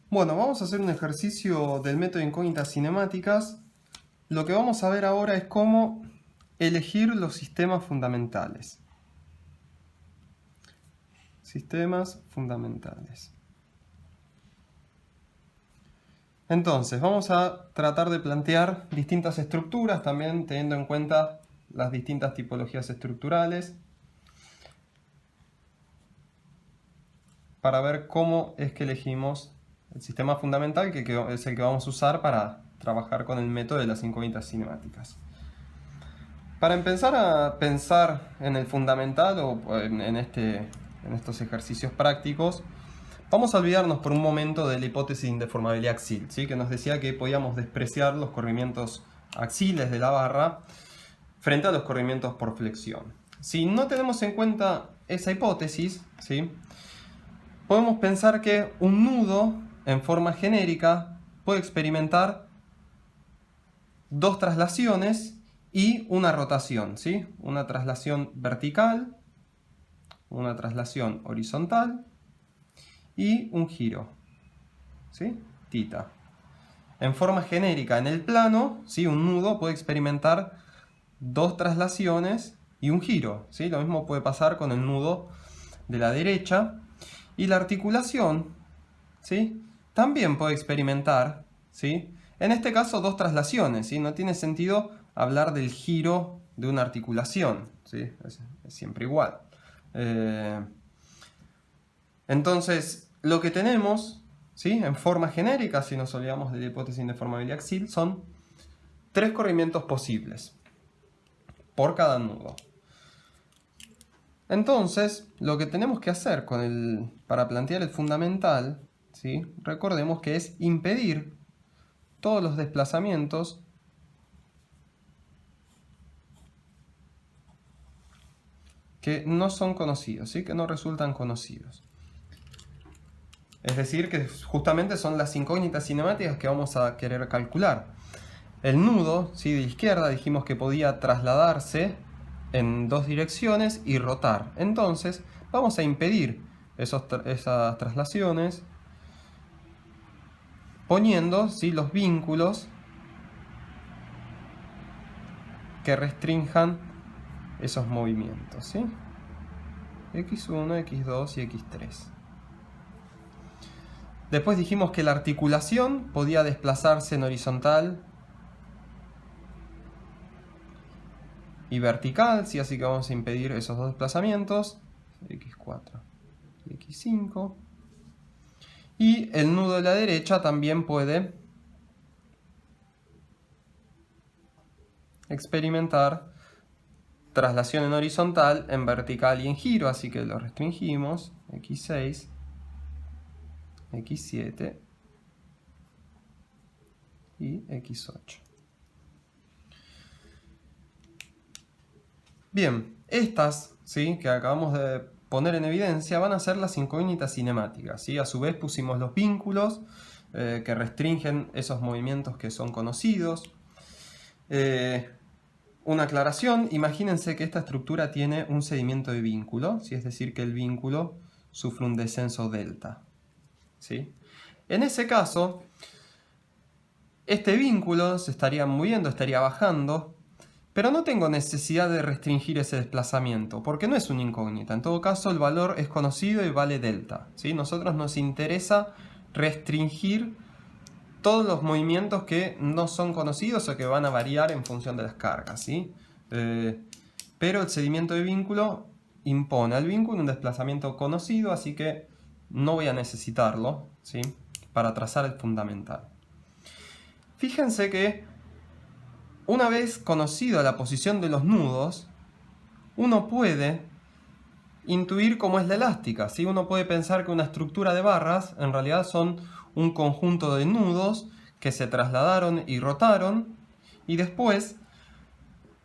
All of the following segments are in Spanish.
Bueno, vamos a hacer un ejercicio del método de incógnitas cinemáticas. Lo que vamos a ver ahora es cómo elegir los sistemas fundamentales. Sistemas fundamentales. Entonces, vamos a tratar de plantear distintas estructuras, también teniendo en cuenta las distintas tipologías estructurales, para ver cómo es que elegimos el sistema fundamental, que es el que vamos a usar para trabajar con el método de las incógnitas cinemáticas. Para empezar a pensar en el fundamental o en estos ejercicios prácticos, vamos a olvidarnos por un momento de la hipótesis de indeformabilidad axil, ¿sí? Que nos decía que podíamos despreciar los corrimientos axiles de la barra frente a los corrimientos por flexión. Si no tenemos en cuenta esa hipótesis, ¿sí? Podemos pensar que un nudo en forma genérica puede experimentar dos traslaciones y una rotación, ¿sí? Una traslación vertical, una traslación horizontal y un giro, ¿sí? Tita. En forma genérica en el plano, ¿sí? Un nudo puede experimentar dos traslaciones y un giro, ¿sí? Lo mismo puede pasar con el nudo de la derecha. Y la articulación, ¿sí? También puede experimentar, ¿sí? En este caso dos traslaciones, ¿sí? No tiene sentido hablar del giro de una articulación, ¿sí? Es siempre igual. Entonces, lo que tenemos, ¿sí? En forma genérica, si nos olvidamos de la hipótesis de indeformabilidad axil, son tres corrimientos posibles por cada nudo. Entonces, lo que tenemos que hacer para plantear el fundamental, ¿sí? Recordemos que es impedir todos los desplazamientos que no son conocidos, ¿sí? Que no resultan conocidos. Es decir, que justamente son las incógnitas cinemáticas que vamos a querer calcular. El nudo, ¿sí? De izquierda dijimos que podía trasladarse en dos direcciones y rotar. Entonces, vamos a impedir esas traslaciones poniendo, ¿sí? Los vínculos que restrinjan esos movimientos, ¿sí? X1, X2 y X3. Después dijimos que la articulación podía desplazarse en horizontal y vertical, ¿sí? Así que vamos a impedir esos dos desplazamientos, X4 y X5. Y el nudo de la derecha también puede experimentar traslación en horizontal, en vertical y en giro, así que lo restringimos, X6, X7 y X8. Bien, estas, ¿sí? Que acabamos de poner en evidencia van a ser las incógnitas cinemáticas, ¿sí? A su vez pusimos los vínculos que restringen esos movimientos que son conocidos. Una aclaración, imagínense que esta estructura tiene un cedimiento de vínculo, ¿sí? Es decir, que el vínculo sufre un descenso delta, ¿sí? En ese caso, este vínculo se estaría moviendo, estaría bajando, pero no tengo necesidad de restringir ese desplazamiento, porque no es una incógnita. En todo caso, el valor es conocido y vale delta, ¿sí? Nosotros nos interesa restringir todos los movimientos que no son conocidos o que van a variar en función de las cargas, ¿sí? Pero el cedimiento de vínculo impone al vínculo un desplazamiento conocido, así que no voy a necesitarlo, ¿sí? Para trazar el fundamental. Fíjense que una vez conocida la posición de los nudos, uno puede intuir cómo es la elástica, ¿sí? Uno puede pensar que una estructura de barras en realidad son un conjunto de nudos que se trasladaron y rotaron, y después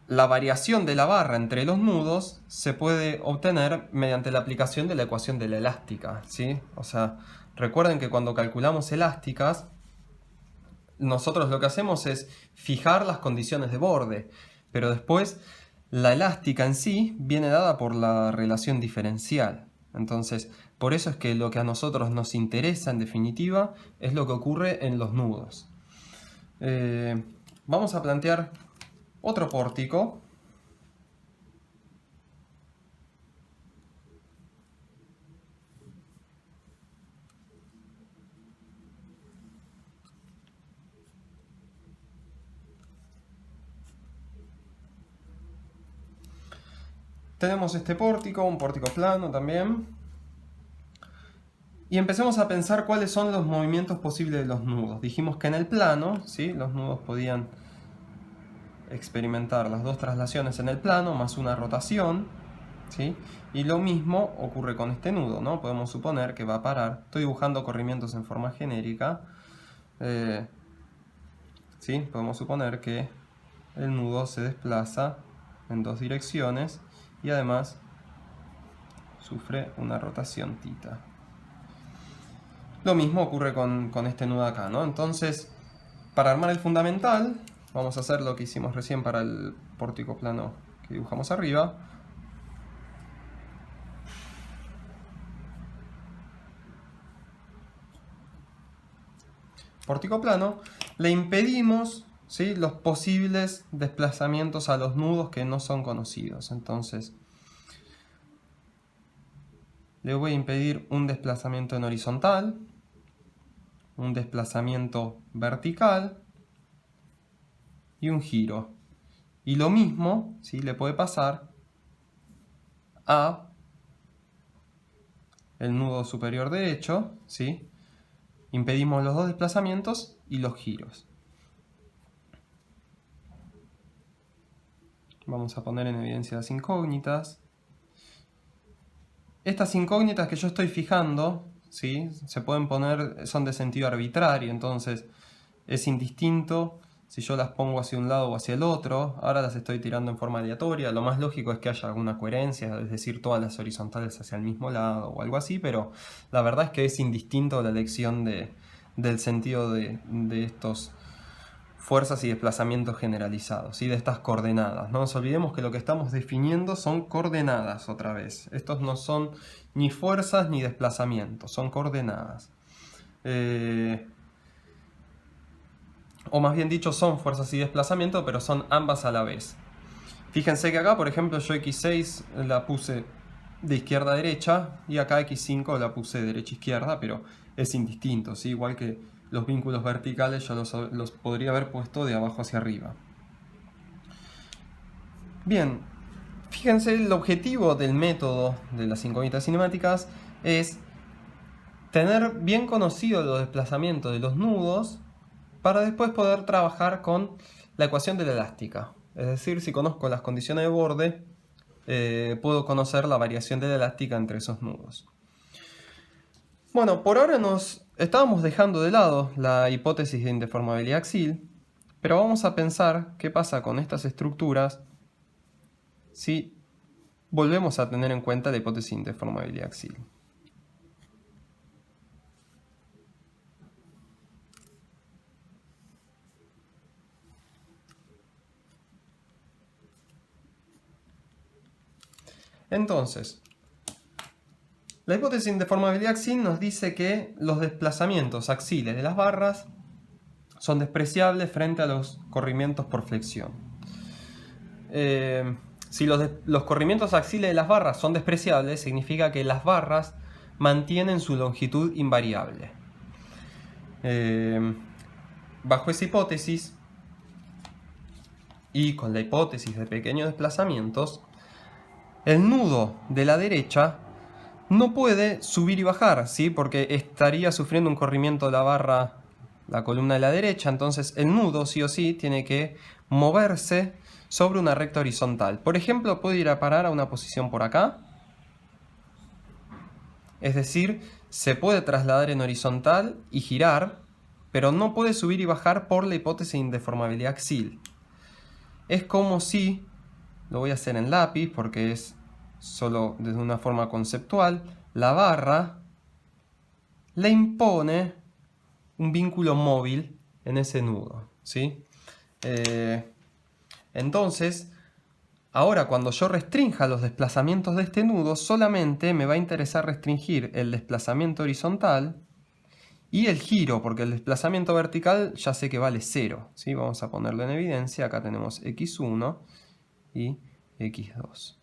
la variación de la barra entre los nudos se puede obtener mediante la aplicación de la ecuación de la elástica, ¿sí? O sea, recuerden que cuando calculamos elásticas, nosotros lo que hacemos es fijar las condiciones de borde, pero después la elástica en sí viene dada por la relación diferencial. Entonces, Por eso es que lo que a nosotros nos interesa, en definitiva, es lo que ocurre en los nudos. Vamos a plantear otro pórtico. Tenemos este pórtico, un pórtico plano también. Y empecemos a pensar cuáles son los movimientos posibles de los nudos. Dijimos que en el plano, ¿sí?, los nudos podían experimentar las dos traslaciones en el plano más una rotación, ¿sí? Y lo mismo ocurre con este nudo, ¿no? Podemos suponer que va a parar. Estoy dibujando corrimientos en forma genérica. ¿Sí? Podemos suponer que el nudo se desplaza en dos direcciones y además sufre una rotación θ. Lo mismo ocurre con este nudo acá, ¿no? Entonces, para armar el fundamental, vamos a hacer lo que hicimos recién para el pórtico plano que dibujamos arriba. Pórtico plano, le impedimos, ¿sí?, los posibles desplazamientos a los nudos que no son conocidos. Entonces, le voy a impedir un desplazamiento en horizontal, un desplazamiento vertical y un giro. Y lo mismo, ¿sí?, le puede pasar a el nudo superior derecho, ¿sí? Impedimos los dos desplazamientos y los giros. Vamos a poner en evidencia las incógnitas. Estas incógnitas que yo estoy fijando, ¿sí?, se pueden poner, son de sentido arbitrario, entonces es indistinto si yo las pongo hacia un lado o hacia el otro. Ahora las estoy tirando en forma aleatoria. Lo más lógico es que haya alguna coherencia, es decir, todas las horizontales hacia el mismo lado o algo así, pero la verdad es que es indistinto la elección del sentido de estos fuerzas y desplazamientos generalizados y de estas coordenadas. No nos olvidemos que lo que estamos definiendo son coordenadas otra vez. Estos no son ni fuerzas ni desplazamientos, son coordenadas. O más bien dicho, son fuerzas y desplazamiento, pero son ambas a la vez. Fíjense que acá, por ejemplo, yo x6 la puse de izquierda a derecha y acá x5 la puse de derecha a izquierda, pero es indistinto, ¿sí? Igual que los vínculos verticales yo los podría haber puesto de abajo hacia arriba. Bien, fíjense, el objetivo del método de las incógnitas cinemáticas es tener bien conocidos los desplazamientos de los nudos para después poder trabajar con la ecuación de la elástica. Es decir, si conozco las condiciones de borde, puedo conocer la variación de la elástica entre esos nudos. Bueno, por ahora nos estábamos dejando de lado la hipótesis de indeformabilidad axial, pero vamos a pensar qué pasa con estas estructuras si volvemos a tener en cuenta la hipótesis de indeformabilidad axial. Entonces, la hipótesis de indeformabilidad axial nos dice que los desplazamientos axiales de las barras son despreciables frente a los corrimientos por flexión. Si los corrimientos axiales de las barras son despreciables, significa que las barras mantienen su longitud invariable. Bajo esa hipótesis y con la hipótesis de pequeños desplazamientos, el nudo de la derecha no puede subir y bajar, ¿sí?, porque estaría sufriendo un corrimiento de la barra, la columna de la derecha. Entonces el nudo sí o sí tiene que moverse sobre una recta horizontal. Por ejemplo, puede ir a parar a una posición por acá. Es decir, se puede trasladar en horizontal y girar, pero no puede subir y bajar por la hipótesis de indeformabilidad axial. Es como si, lo voy a hacer en lápiz porque es solo desde una forma conceptual, la barra le impone un vínculo móvil en ese nudo, ¿sí? Entonces, Ahora, cuando yo restrinja los desplazamientos de este nudo, solamente me va a interesar restringir el desplazamiento horizontal y el giro, porque el desplazamiento vertical ya sé que vale 0. ¿Sí? Vamos a ponerlo en evidencia. Acá tenemos x1 y x2.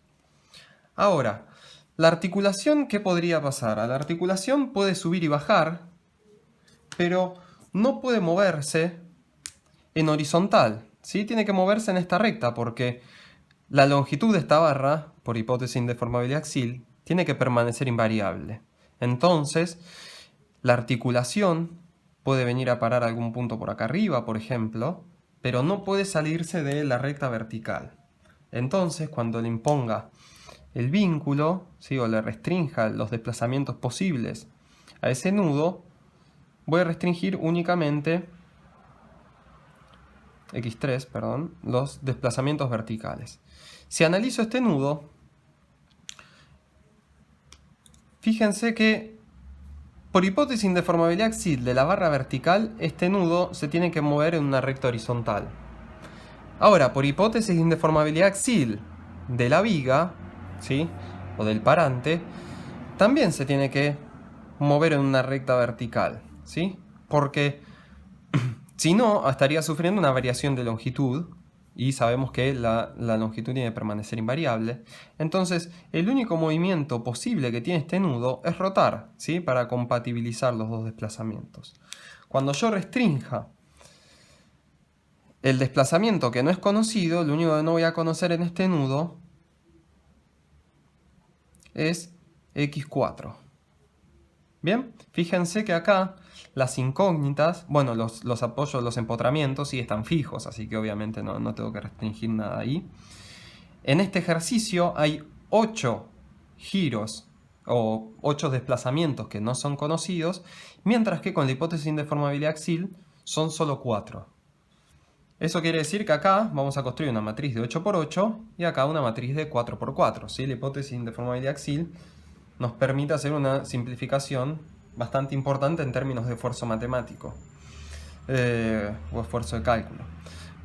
Ahora, la articulación, ¿qué podría pasar? A la articulación puede subir y bajar, pero no puede moverse en horizontal. ¿Sí? Tiene que moverse en esta recta, porque la longitud de esta barra, por hipótesis de deformabilidad axial, tiene que permanecer invariable. Entonces, la articulación puede venir a parar a algún punto por acá arriba, por ejemplo, pero no puede salirse de la recta vertical. Entonces, cuando le imponga el vínculo, ¿sí? O le restrinja los desplazamientos posibles a ese nudo, voy a restringir únicamente x3, perdón, los desplazamientos verticales. Si analizo este nudo, fíjense que por hipótesis de deformabilidad axial de la barra vertical, este nudo se tiene que mover en una recta horizontal. Ahora, por hipótesis de deformabilidad axial de la viga, ¿sí? O del parante, también se tiene que mover en una recta vertical, ¿sí? Porque si no, estaría sufriendo una variación de longitud, y sabemos que la longitud tiene que permanecer invariable. Entonces, el único movimiento posible que tiene este nudo es rotar, ¿sí? Para compatibilizar los dos desplazamientos. Cuando yo restrinja el desplazamiento que no es conocido, lo único que no voy a conocer en este nudo es x4. Bien, fíjense que acá las incógnitas, bueno, los apoyos, los empotramientos sí están fijos, así que obviamente no tengo que restringir nada ahí. En este ejercicio hay 8 giros o 8 desplazamientos que no son conocidos, mientras que con la hipótesis de deformabilidad axial son solo 4. Eso quiere decir que acá vamos a construir una matriz de 8×8 y acá una matriz de 4×4. ¿Sí? La hipótesis de deformabilidad axial nos permite hacer una simplificación bastante importante en términos de esfuerzo matemático o esfuerzo de cálculo.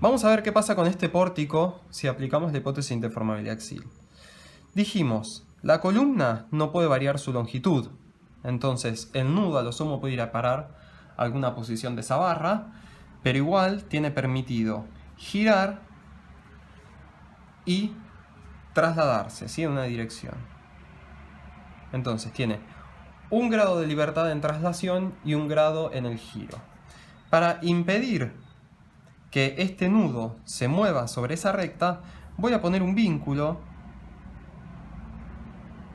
Vamos a ver qué pasa con este pórtico si aplicamos la hipótesis de deformabilidad axial. Dijimos, la columna no puede variar su longitud, entonces el nudo a lo sumo puede ir a parar a alguna posición de esa barra, pero igual tiene permitido girar y trasladarse, ¿sí? En una dirección. Entonces tiene un grado de libertad en traslación y un grado en el giro. Para impedir que este nudo se mueva sobre esa recta, voy a poner un vínculo.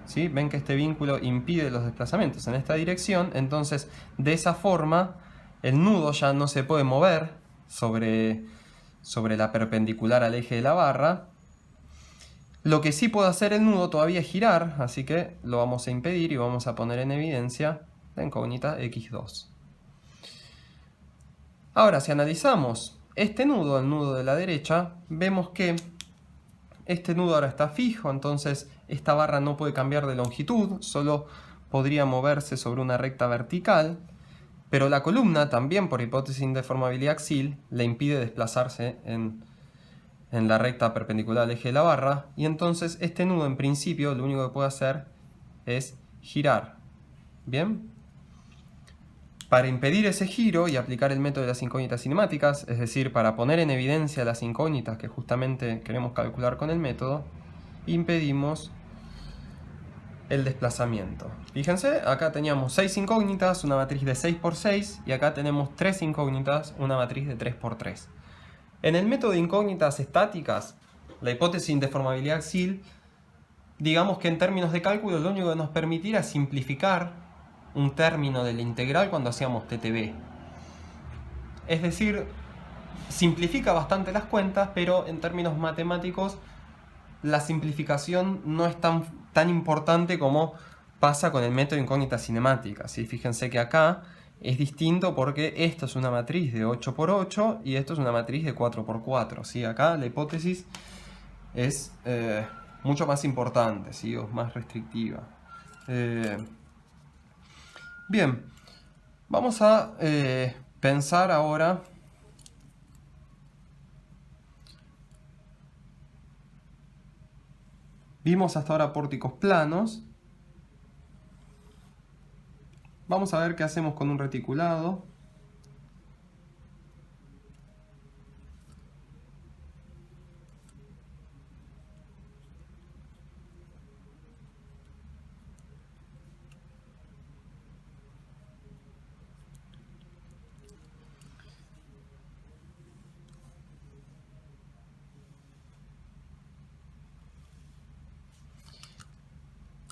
¿Sí? Ven que este vínculo impide los desplazamientos en esta dirección, entonces de esa forma el nudo ya no se puede mover sobre la perpendicular al eje de la barra. Lo que sí puede hacer el nudo todavía es girar, así que lo vamos a impedir y vamos a poner en evidencia la incógnita x2. Ahora, si analizamos este nudo, el nudo de la derecha, vemos que este nudo ahora está fijo, entonces esta barra no puede cambiar de longitud, solo podría moverse sobre una recta vertical, pero la columna también por hipótesis de deformabilidad axial le impide desplazarse en la recta perpendicular al eje de la barra, y entonces este nudo en principio lo único que puede hacer es girar. ¿Bien? Para impedir ese giro y aplicar el método de las incógnitas cinemáticas, es decir, para poner en evidencia las incógnitas que justamente queremos calcular con el método, impedimos el desplazamiento. Fíjense, acá teníamos 6 incógnitas, una matriz de 6×6, y acá tenemos 3 incógnitas, una matriz de 3×3. En el método de incógnitas estáticas, la hipótesis de deformabilidad axial, digamos que en términos de cálculo lo único que nos permitiría es simplificar un término de la integral cuando hacíamos TTB. Es decir, simplifica bastante las cuentas, pero en términos matemáticos la simplificación no es tan importante como pasa con el método de incógnitas cinemáticas. ¿Sí? Fíjense que acá es distinto porque esto es una matriz de 8×8 y esto es una matriz de 4×4. ¿Sí? Acá la hipótesis es mucho más importante, ¿sí? O más restrictiva. Bien, vamos a pensar ahora Vimos hasta ahora pórticos planos. Vamos a ver qué hacemos con un reticulado.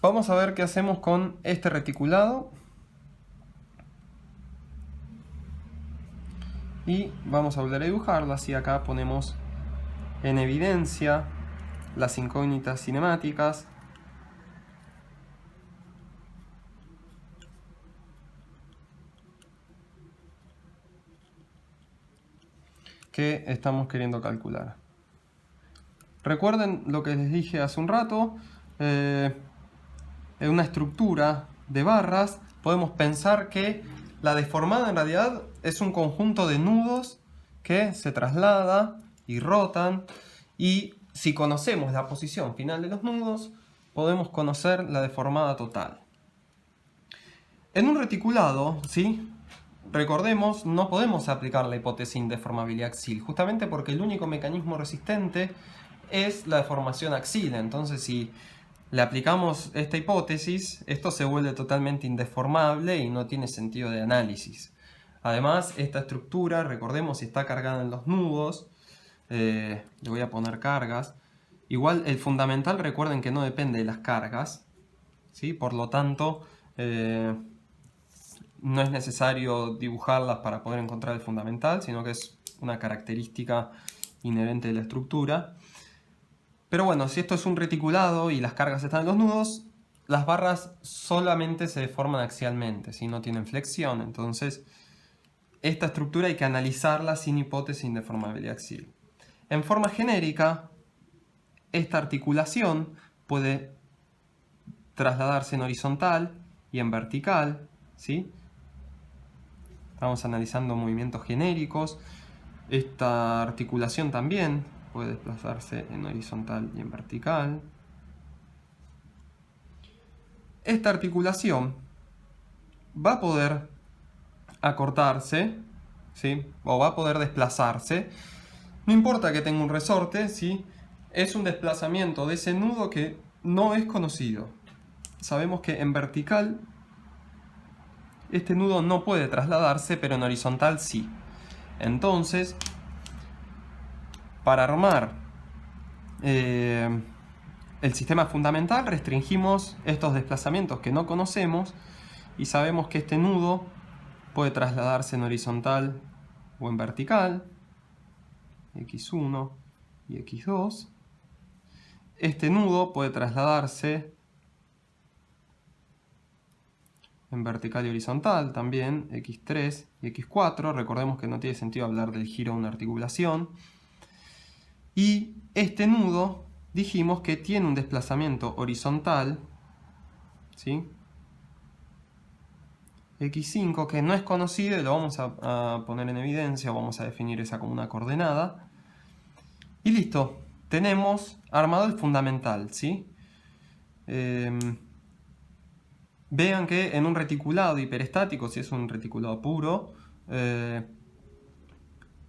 Vamos a ver qué hacemos con este reticulado. Y vamos a volver a dibujarlo, así acá ponemos en evidencia las incógnitas cinemáticas. Que estamos queriendo calcular. Recuerden lo que les dije hace un rato, en una estructura de barras podemos pensar que la deformada en realidad es un conjunto de nudos que se traslada y rotan, y si conocemos la posición final de los nudos podemos conocer la deformada total. En un reticulado, ¿sí? Recordemos, no podemos aplicar la hipótesis de indeformabilidad axil, justamente porque el único mecanismo resistente es la deformación axil. Entonces, si le aplicamos esta hipótesis, esto se vuelve totalmente indeformable y no tiene sentido de análisis. Además, esta estructura, recordemos, si está cargada en los nudos, le voy a poner cargas. Igual el fundamental, recuerden que no depende de las cargas, ¿sí? Por lo tanto, no es necesario dibujarlas para poder encontrar el fundamental, sino que es una característica inherente de la estructura. Pero bueno, si esto es un reticulado y las cargas están en los nudos, las barras solamente se deforman axialmente, si no tienen flexión. Entonces, esta estructura hay que analizarla sin hipótesis de indeformabilidad axial. En forma genérica, esta articulación puede trasladarse en horizontal y en vertical, ¿sí? Estamos analizando movimientos genéricos. Esta articulación también puede desplazarse en horizontal y en vertical. Esta articulación va a poder acortarse, ¿sí? O va a poder desplazarse. No importa que tenga un resorte, ¿sí? Es un desplazamiento de ese nudo que no es conocido. Sabemos que en vertical este nudo no puede trasladarse, pero en horizontal sí. Entonces, para armar el sistema fundamental restringimos estos desplazamientos que no conocemos y sabemos que este nudo puede trasladarse en horizontal o en vertical, x1 y x2. Este nudo puede trasladarse en vertical y horizontal también, x3 y x4. Recordemos que no tiene sentido hablar del giro de una articulación. Y este nudo dijimos que tiene un desplazamiento horizontal, ¿sí? x5, que no es conocido y lo vamos a poner en evidencia, vamos a definir esa como una coordenada. Y listo, tenemos armado el fundamental, ¿sí? Vean que en un reticulado hiperestático, si es un reticulado puro,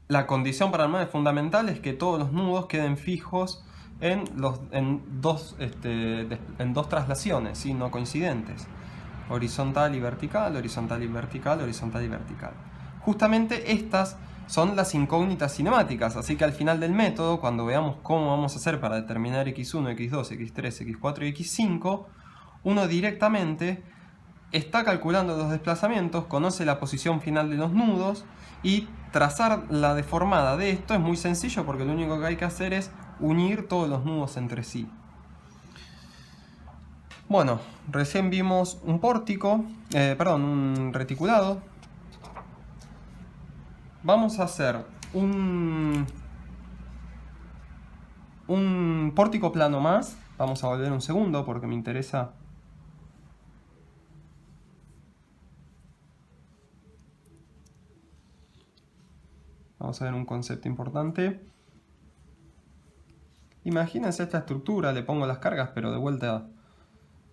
la condición para armar el fundamental es que todos los nudos queden fijos en dos traslaciones, ¿sí? No coincidentes. Horizontal y vertical, horizontal y vertical, horizontal y vertical. Justamente estas son las incógnitas cinemáticas, así que al final del método, cuando veamos cómo vamos a hacer para determinar x1, x2, x3, x4 y x5, uno directamente está calculando los desplazamientos, conoce la posición final de los nudos, y trazar la deformada de esto es muy sencillo porque lo único que hay que hacer es unir todos los nudos entre sí. Bueno, recién vimos un pórtico, un reticulado. Vamos a hacer un pórtico plano más. Vamos a volver un segundo porque me interesa. Vamos a ver un concepto importante. Imagínense esta estructura, le pongo las cargas, pero de vuelta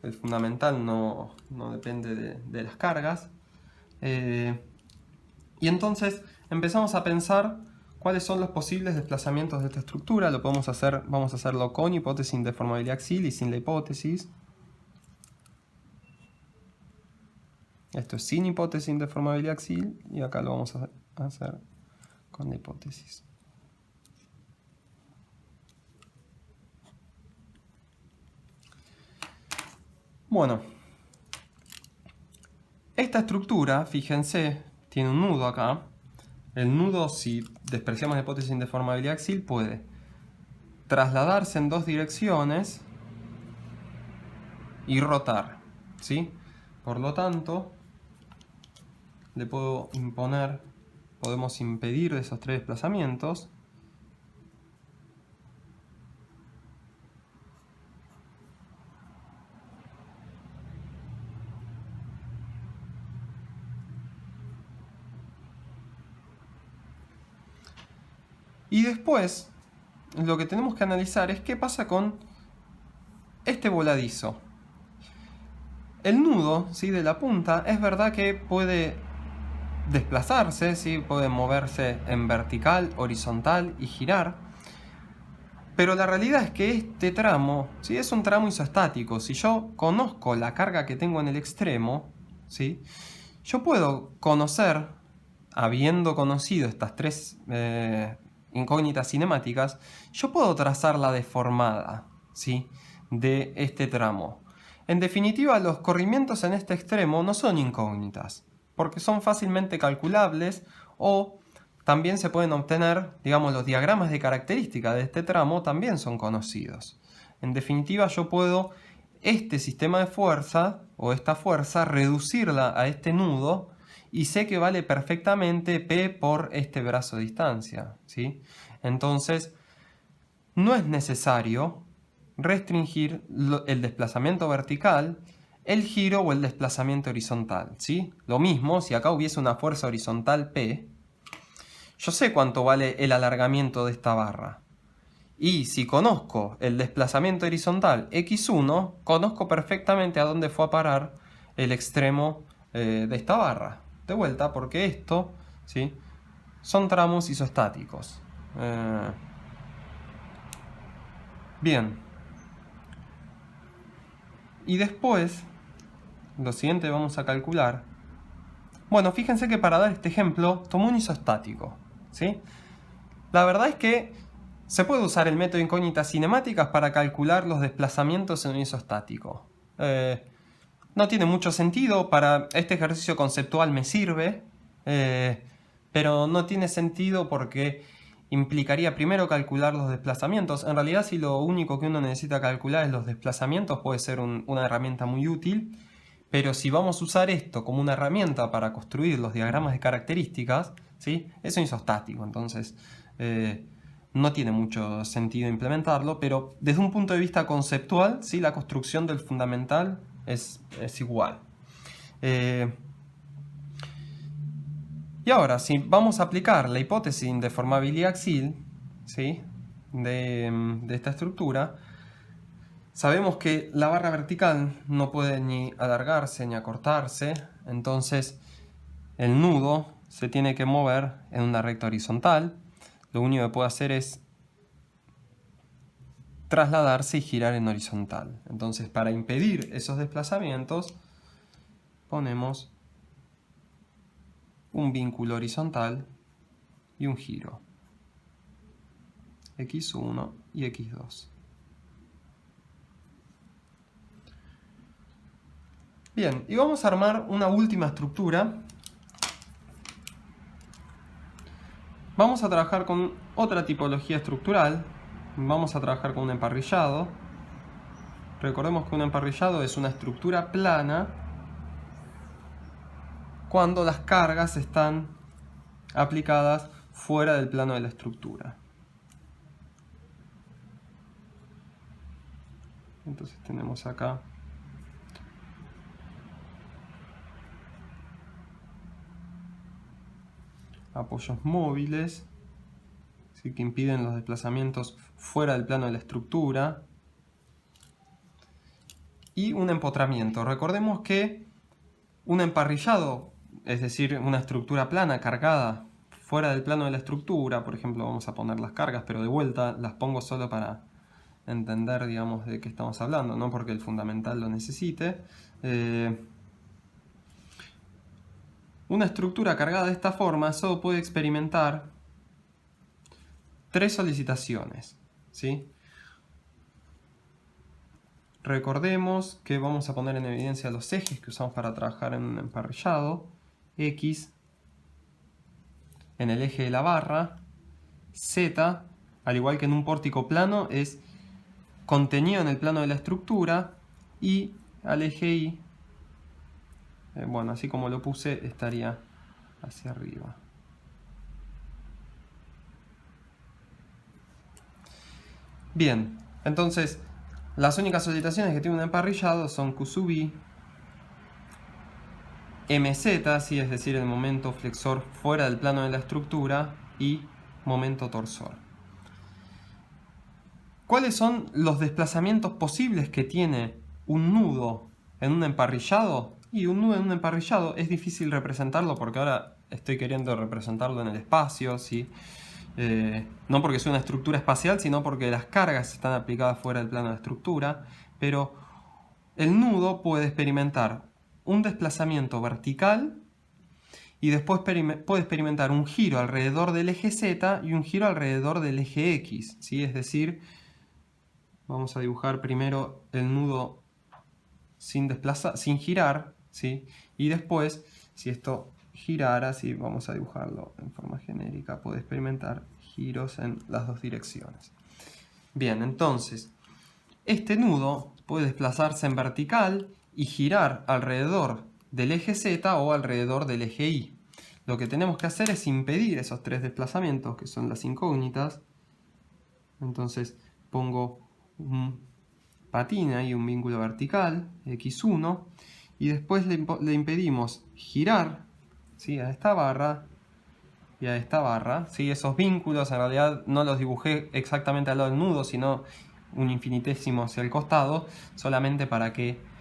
el fundamental no depende de las cargas. Y entonces empezamos a pensar cuáles son los posibles desplazamientos de esta estructura. Lo podemos hacer, vamos a hacerlo con hipótesis de deformabilidad axial y sin la hipótesis. Esto es sin hipótesis de deformabilidad axial y acá lo vamos a hacer con la hipótesis. Bueno, esta estructura, fíjense, tiene un nudo acá. El nudo, si despreciamos la hipótesis de deformabilidad axial, puede trasladarse en dos direcciones y rotar, ¿sí? Por lo tanto, le puedo imponer, podemos impedir esos tres desplazamientos. Y después, lo que tenemos que analizar es qué pasa con este voladizo. El nudo, ¿sí?, de la punta, es verdad que puede desplazarse, ¿sí?, puede moverse en vertical, horizontal y girar. Pero la realidad es que este tramo, ¿sí?, es un tramo isostático. Si yo conozco la carga que tengo en el extremo, ¿sí?, yo puedo conocer, habiendo conocido estas tres incógnitas cinemáticas, yo puedo trazar la deformada, ¿sí?, de este tramo. En definitiva, los corrimientos en este extremo no son incógnitas, porque son fácilmente calculables o también se pueden obtener, digamos, los diagramas de característica de este tramo también son conocidos. En definitiva, yo puedo este sistema de fuerza o esta fuerza reducirla a este nudo y sé que vale perfectamente P por este brazo de distancia, ¿sí? Entonces, no es necesario restringir el desplazamiento vertical, el giro o el desplazamiento horizontal, ¿sí? Lo mismo, si acá hubiese una fuerza horizontal P, yo sé cuánto vale el alargamiento de esta barra. Y si conozco el desplazamiento horizontal x1, conozco perfectamente a dónde fue a parar el extremo de esta barra. De vuelta, porque esto, ¿sí?, son tramos isostáticos. Bien. Y después, lo siguiente vamos a calcular. Bueno, fíjense que para dar este ejemplo, tomé un isostático, ¿sí? La verdad es que se puede usar el método de incógnitas cinemáticas para calcular los desplazamientos en un isostático. No tiene mucho sentido, para este ejercicio conceptual me sirve, pero no tiene sentido porque implicaría primero calcular los desplazamientos. En realidad, si lo único que uno necesita calcular es los desplazamientos, puede ser una herramienta muy útil, pero si vamos a usar esto como una herramienta para construir los diagramas de características, ¿sí?, es un isostático, entonces no tiene mucho sentido implementarlo, pero desde un punto de vista conceptual, ¿sí?, la construcción del fundamental es igual. Y ahora, si vamos a aplicar la hipótesis de deformabilidad axial, ¿sí?, de esta estructura, sabemos que la barra vertical no puede ni alargarse ni acortarse, entonces el nudo se tiene que mover en una recta horizontal. Lo único que puede hacer es trasladarse y girar en horizontal. Entonces, para impedir esos desplazamientos, ponemos un vínculo horizontal y un giro. X1 y X2. Bien, y vamos a armar una última estructura. Vamos a trabajar con otra tipología estructural. Vamos a trabajar con un emparrillado. Recordemos que un emparrillado es una estructura plana cuando las cargas están aplicadas fuera del plano de la estructura. Entonces tenemos acá apoyos móviles, ¿sí? Que impiden los desplazamientos fuera del plano de la estructura. Y un empotramiento. Recordemos que un emparrillado, es decir, una estructura plana cargada fuera del plano de la estructura, por ejemplo, vamos a poner las cargas, pero de vuelta las pongo solo para entender, digamos, de qué estamos hablando, no porque el fundamental lo necesite. Una estructura cargada de esta forma solo puede experimentar 3 solicitaciones, ¿sí? Recordemos que vamos a poner en evidencia los ejes que usamos para trabajar en un emparrillado. X en el eje de la barra, Z, al igual que en un pórtico plano, es contenido en el plano de la estructura, y al eje Y, bueno, así como lo puse, estaría hacia arriba. Bien, entonces las únicas solicitaciones que tiene un emparrillado son Q sub I, MZ, ¿sí? Es decir, el momento flexor fuera del plano de la estructura, y momento torsor. ¿Cuáles son los desplazamientos posibles que tiene un nudo en un emparrillado? Y un nudo en un emparrillado es difícil representarlo porque ahora estoy queriendo representarlo en el espacio, ¿sí? No porque sea una estructura espacial, sino porque las cargas están aplicadas fuera del plano de la estructura, pero el nudo puede experimentar un desplazamiento vertical y después puede experimentar un giro alrededor del eje Z y un giro alrededor del eje X, ¿sí? Es decir, vamos a dibujar primero el nudo sin girar, ¿sí? Y después, si esto girara, ¿sí? Vamos a dibujarlo en forma genérica, puede experimentar giros en las dos direcciones. Bien, entonces, este nudo puede desplazarse en vertical y girar alrededor del eje Z o alrededor del eje Y. Lo que tenemos que hacer es impedir esos 3 desplazamientos, que son las incógnitas. Entonces pongo un patín ahí, un vínculo vertical, X1, y después le impedimos girar, ¿sí? A esta barra y a esta barra, ¿sí? Esos vínculos en realidad no los dibujé exactamente al lado del nudo, sino un infinitésimo hacia el costado, solamente para que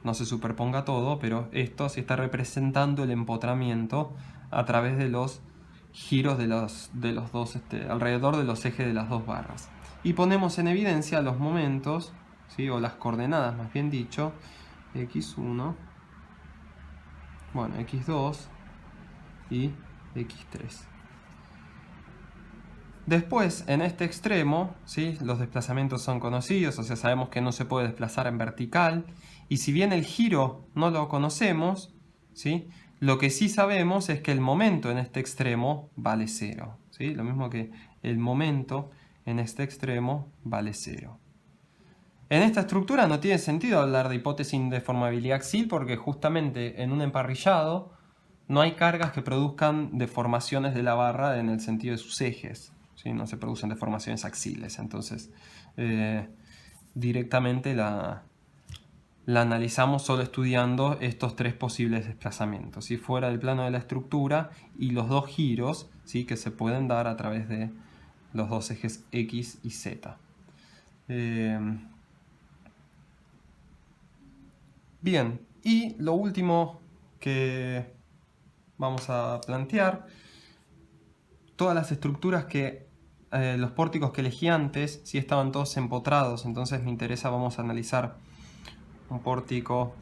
no se superponga todo, pero esto sí está representando el empotramiento a través de los giros de los dos, alrededor de los ejes de las dos barras. Y ponemos en evidencia los momentos, ¿sí? O las coordenadas, más bien dicho, X1, bueno, X2 y X3. Después, en este extremo, ¿sí? Los desplazamientos son conocidos, o sea, sabemos que no se puede desplazar en vertical. Y si bien el giro no lo conocemos, ¿sí? Lo que sí sabemos es que el momento en este extremo vale 0. ¿Sí? Lo mismo que el momento en este extremo vale 0. En esta estructura no tiene sentido hablar de hipótesis de deformabilidad axial porque justamente en un emparrillado no hay cargas que produzcan deformaciones de la barra en el sentido de sus ejes. ¿Sí? No se producen deformaciones axiales. Entonces, directamente la analizamos solo estudiando estos 3 posibles desplazamientos, ¿sí? Fuera del plano de la estructura y los 2 giros, ¿sí? Que se pueden dar a través de los 2 ejes X y Z. Bien, y lo último que vamos a plantear, todas las estructuras que los pórticos que elegí antes, sí estaban todos empotrados, entonces me interesa, vamos a analizar un pórtico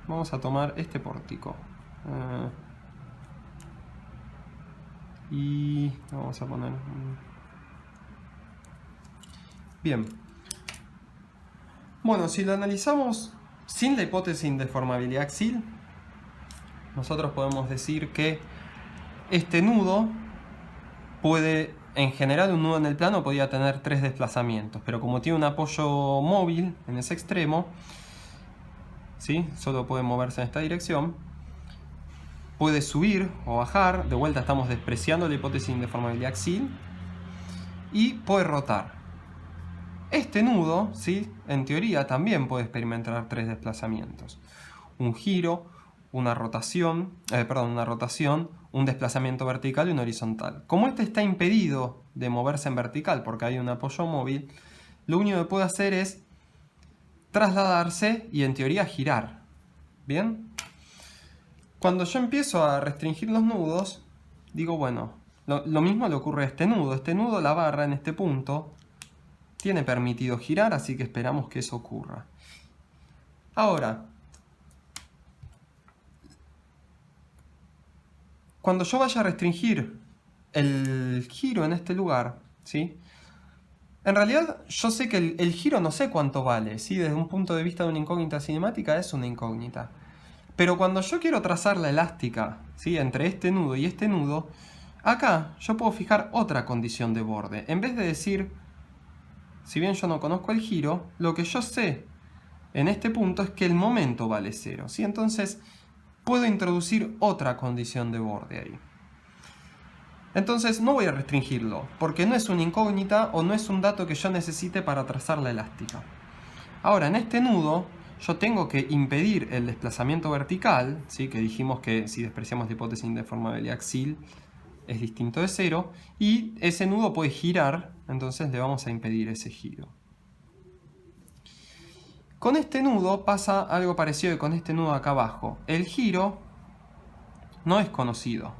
vamos a tomar este pórtico y vamos a poner bien. Bueno, si lo analizamos sin la hipótesis de deformabilidad axial, nosotros podemos decir que este nudo puede, en general un nudo en el plano podría tener 3 desplazamientos, pero como tiene un apoyo móvil en ese extremo, ¿sí? Solo puede moverse en esta dirección, puede subir o bajar, de vuelta estamos despreciando la hipótesis de deformabilidad axial, y puede rotar. Este nudo, ¿sí? En teoría también puede experimentar 3 desplazamientos. un giro, una rotación, un desplazamiento vertical y un horizontal. Como este está impedido de moverse en vertical porque hay un apoyo móvil, lo único que puede hacer es trasladarse y en teoría girar. ¿Bien? Cuando yo empiezo a restringir los nudos, digo, bueno, lo mismo le ocurre a este nudo. Este nudo, la barra en este punto, tiene permitido girar, así que esperamos que eso ocurra. Ahora, cuando yo vaya a restringir el giro en este lugar, ¿sí? En realidad yo sé que el giro no sé cuánto vale, ¿sí? Desde un punto de vista de una incógnita cinemática es una incógnita. Pero cuando yo quiero trazar la elástica, ¿sí? Entre este nudo y este nudo, acá yo puedo fijar otra condición de borde. En vez de decir, si bien yo no conozco el giro, lo que yo sé en este punto es que el momento vale 0, ¿sí? Entonces puedo introducir otra condición de borde ahí. Entonces no voy a restringirlo, porque no es una incógnita o no es un dato que yo necesite para trazar la elástica. Ahora, en este nudo, yo tengo que impedir el desplazamiento vertical, ¿sí? Que dijimos que si despreciamos la hipótesis de indeformabilidad axial es distinto de 0, y ese nudo puede girar, entonces le vamos a impedir ese giro. Con este nudo pasa algo parecido que con este nudo acá abajo. El giro no es conocido,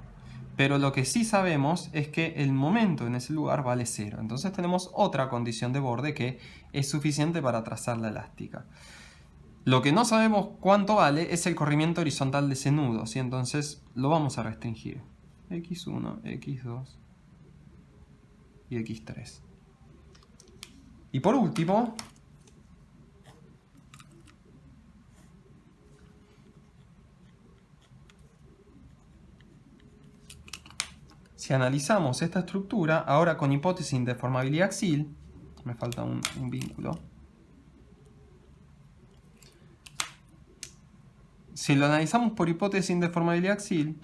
pero lo que sí sabemos es que el momento en ese lugar vale 0. Entonces tenemos otra condición de borde que es suficiente para trazar la elástica. Lo que no sabemos cuánto vale es el corrimiento horizontal de ese nudo, ¿sí? Entonces lo vamos a restringir. X1, X2 y X3. Y por último, si analizamos esta estructura, ahora con hipótesis de indeformabilidad axial, me falta un vínculo. Si lo analizamos por hipótesis de indeformabilidad axial,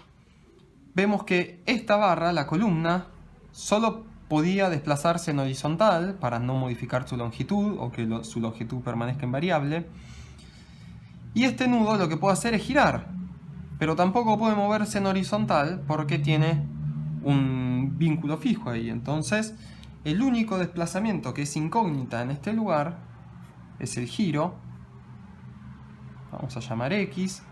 vemos que esta barra, la columna, solo podía desplazarse en horizontal para no modificar su longitud o que su longitud permanezca invariable. Y este nudo lo que puede hacer es girar, pero tampoco puede moverse en horizontal porque tiene un vínculo fijo ahí. Entonces, el único desplazamiento que es incógnita en este lugar es el giro. Vamos a llamar X.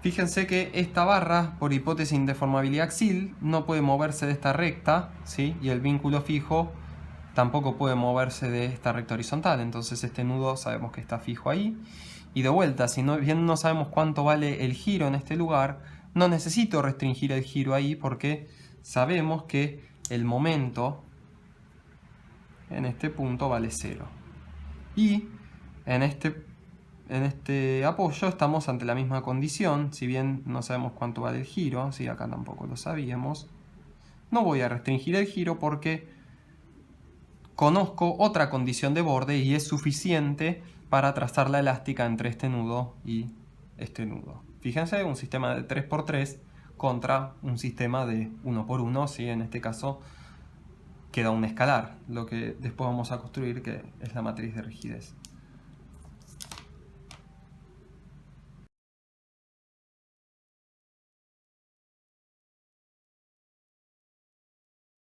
Fíjense que esta barra, por hipótesis de indeformabilidad axial, no puede moverse de esta recta, ¿sí? Y el vínculo fijo tampoco puede moverse de esta recta horizontal. Entonces este nudo sabemos que está fijo ahí. Y de vuelta, si bien no sabemos cuánto vale el giro en este lugar, no necesito restringir el giro ahí porque sabemos que el momento en este punto vale 0. Y en este apoyo estamos ante la misma condición, si bien no sabemos cuánto vale el giro, ¿sí? Acá tampoco lo sabíamos. No voy a restringir el giro porque conozco otra condición de borde y es suficiente para trazar la elástica entre este nudo y este nudo. Fíjense, un sistema de 3×3 contra un sistema de 1×1, ¿sí? En este caso queda un escalar, lo que después vamos a construir, que es la matriz de rigidez.